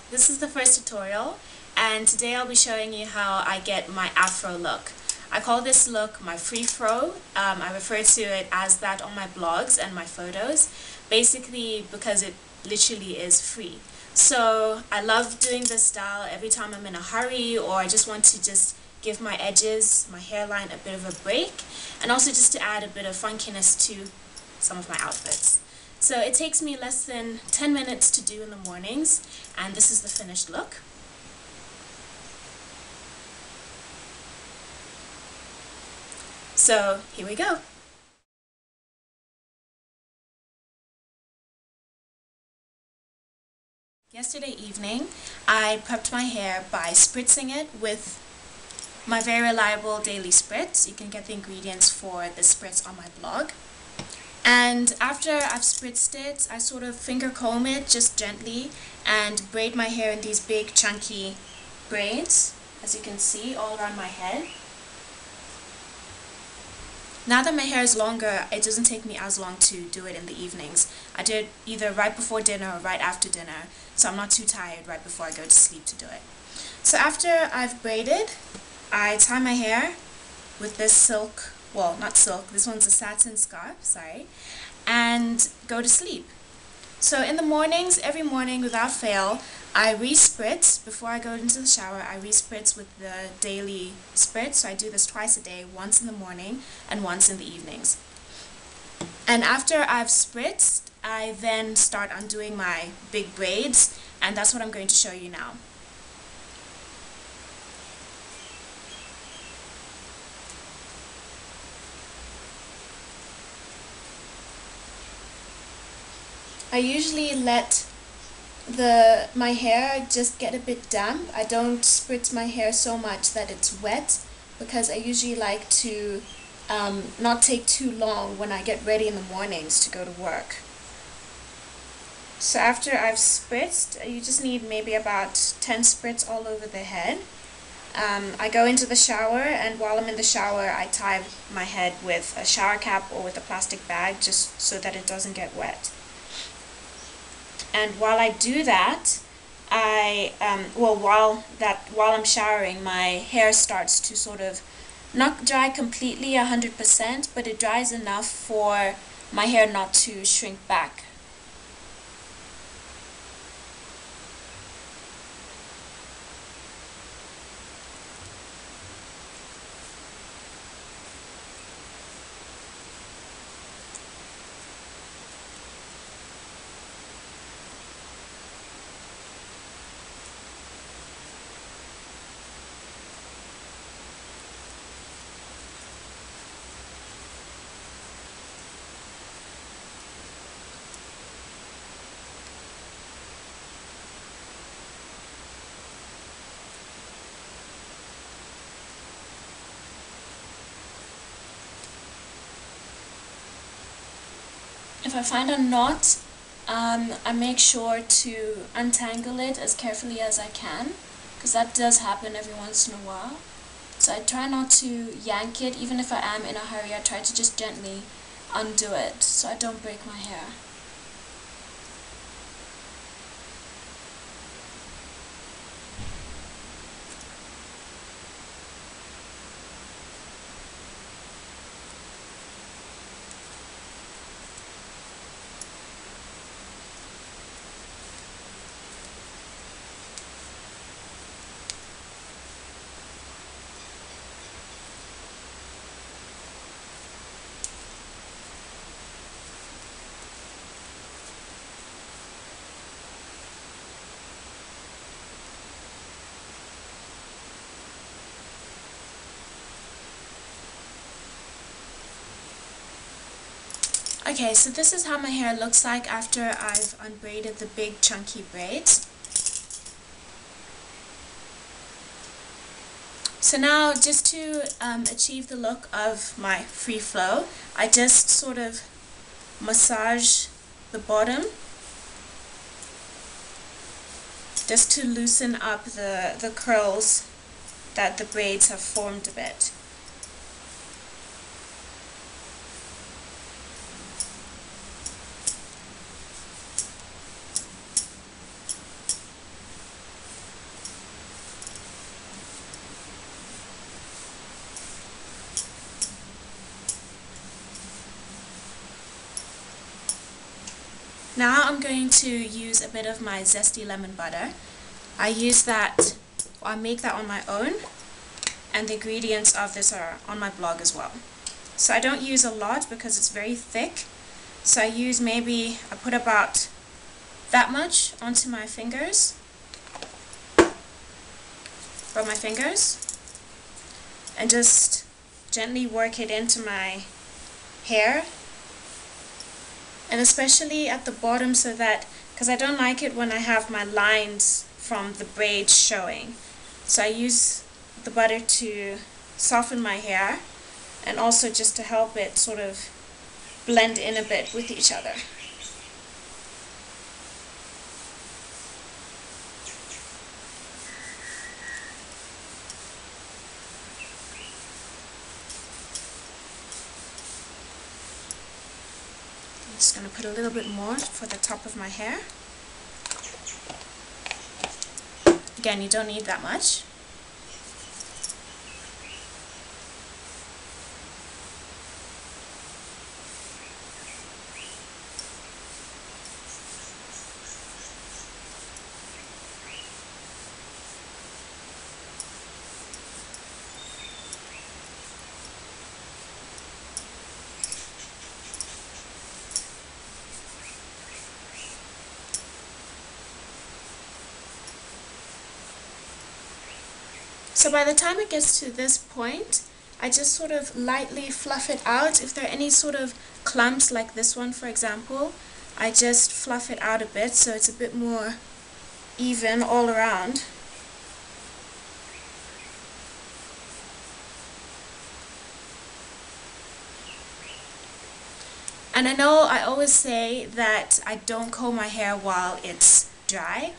This is the first tutorial, and today I'll be showing you how I get my afro look. I call this look my free fro. I refer to it as that on my blogs and my photos, basically because it literally is free. So I love doing this style every time I'm in a hurry, or I just want to just give my edges, my hairline a bit of a break, and also just to add a bit of funkiness to some of my outfits. So it takes me less than 10 minutes to do in the mornings, and this is the finished look. So here we go. Yesterday evening, I prepped my hair by spritzing it with my very reliable daily spritz. You can get the ingredients for the spritz on my blog. And after I've spritzed it, I sort of finger comb it just gently and braid my hair in these big chunky braids, as you can see, all around my head. Now that my hair is longer, it doesn't take me as long to do it in the evenings. I do it either right before dinner or right after dinner, so I'm not too tired right before I go to sleep to do it. So after I've braided, I tie my hair with this silk, well, not silk, this one's a satin scarf, sorry, and go to sleep. So in the mornings, every morning without fail, I re-spritz. Before I go into the shower, I re-spritz with the daily spritz. So I do this twice a day, once in the morning and once in the evenings. And after I've spritzed, I then start undoing my big braids, and that's what I'm going to show you now. I usually let my hair just get a bit damp. I don't spritz my hair so much that it's wet, because I usually like to not take too long when I get ready in the mornings to go to work. So after I've spritzed, you just need maybe about 10 spritz all over the head. I go into the shower, and while I'm in the shower I tie my head with a shower cap or with a plastic bag just so that it doesn't get wet. And while I do that, while I'm showering, my hair starts to sort of not dry completely 100%, but it dries enough for my hair not to shrink back. If I find a knot, I make sure to untangle it as carefully as I can, because that does happen every once in a while. So I try not to yank it. Even if I am in a hurry, I try to just gently undo it so I don't break my hair. Okay, so this is how my hair looks like after I've unbraided the big chunky braids. So now, just to achieve the look of my free flow, I just sort of massage the bottom just to loosen up the curls that the braids have formed a bit. Now I'm going to use a bit of my zesty lemon butter. I make that on my own, and the ingredients of this are on my blog as well. So I don't use a lot because it's very thick. So I put about that much onto my fingers, rub my fingers, and just gently work it into my hair, and especially at the bottom, so that, because I don't like it when I have my lines from the braids showing. So I use the butter to soften my hair, and also just to help it sort of blend in a bit with each other. I'm just going to put a little bit more for the top of my hair. Again, you don't need that much. So by the time it gets to this point, I just sort of lightly fluff it out. If there are any sort of clumps like this one, for example, I just fluff it out a bit so it's a bit more even all around. And I know I always say that I don't comb my hair while it's dry,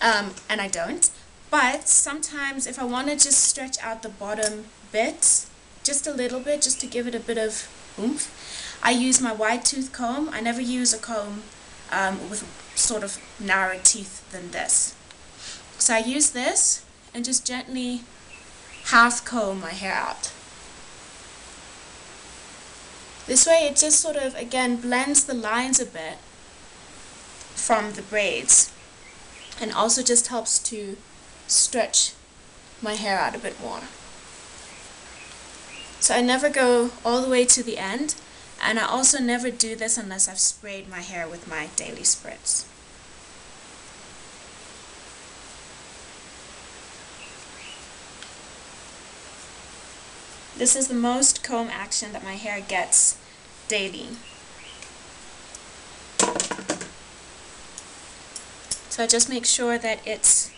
and I don't. But sometimes if I want to just stretch out the bottom bit just a little bit, just to give it a bit of oomph, I use my wide tooth comb. I never use a comb with sort of narrower teeth than this. So I use this and just gently half comb my hair out. This way it just sort of, again, blends the lines a bit from the braids, and also just helps to stretch my hair out a bit more. So I never go all the way to the end, and I also never do this unless I've sprayed my hair with my daily spritz. This is the most comb action that my hair gets daily. So I just make sure that it's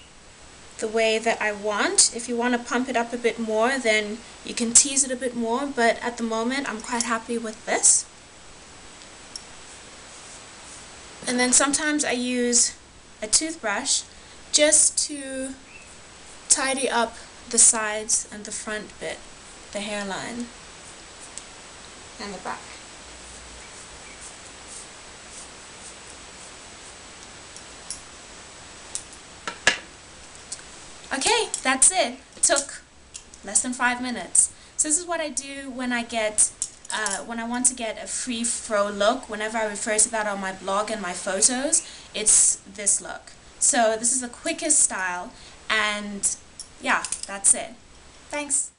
the way that I want. If you want to pump it up a bit more, then you can tease it a bit more, but at the moment I'm quite happy with this. And then sometimes I use a toothbrush just to tidy up the sides and the front bit, the hairline and the back. Okay, that's it. It took less than 5 minutes. So this is what I do when I want to get a free fro look. Whenever I refer to that on my blog and my photos, it's this look. So this is the quickest style, and yeah, that's it. Thanks.